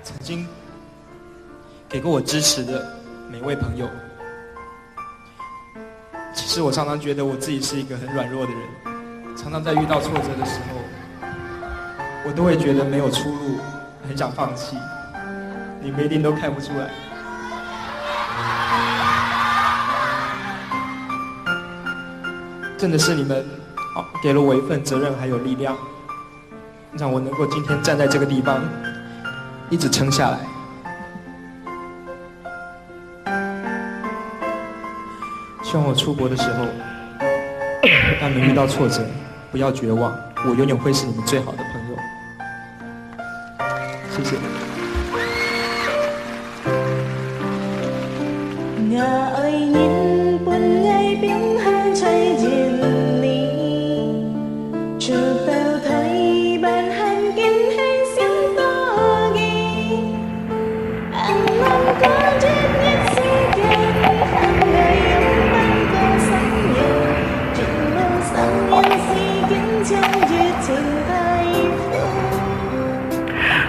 曾经给过我支持的每位朋友。其实我常常觉得我自己是一个很软弱的人，常常在遇到挫折的时候，我都会觉得没有出路，很想放弃。你们一定都看不出来。真的是你们给了我一份责任还有力量，让我能够今天站在这个地方一直撑下来。希望我出国的时候，当你们遇到挫折，不要绝望，我永远会是你们最好的朋友。谢谢。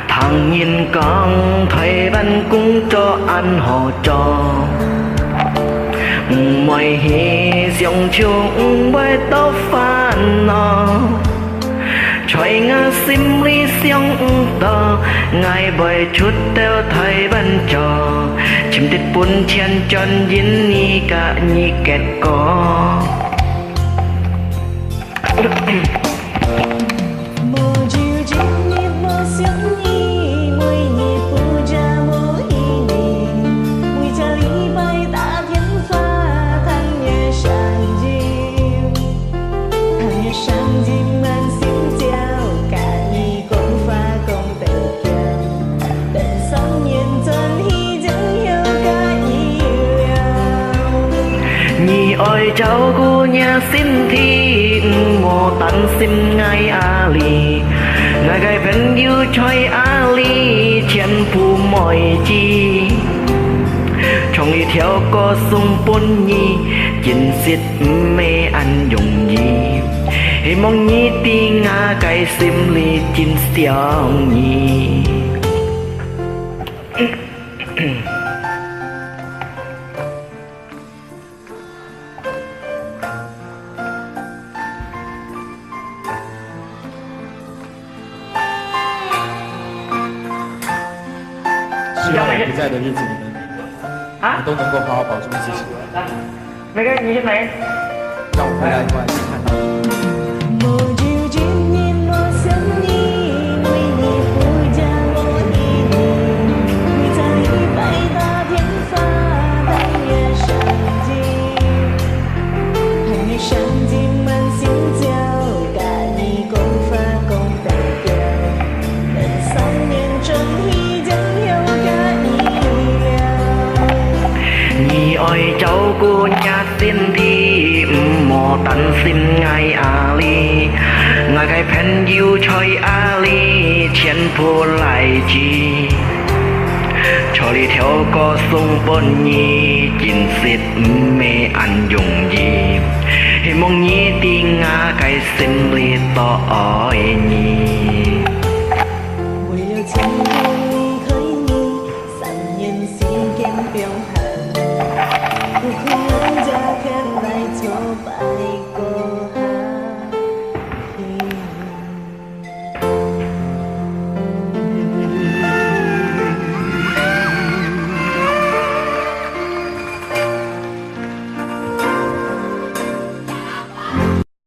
唐人講台灣工作按何做？唔會去想像，唔會多煩惱。在我心裡想到，愛袂出到台灣做，簽啲本錢賺錢呢個呢結果。愛照顧你身體，莫擔心愛阿里，我嘅朋友在阿里，全部每季，從一條歌送本你，真實唔係咁容易，希望你喺我嘅心裡真想你。希望我不在的日子里面，你们都能够好好保重自己。那个你先来，让我回来以后还能看到你。愛照顧你身體，唔莫擔心愛阿里，我嘅朋友在阿里，全部來自，坐呢條歌送本你，真實唔係咁容易，希望你喺我嘅心裡多愛你。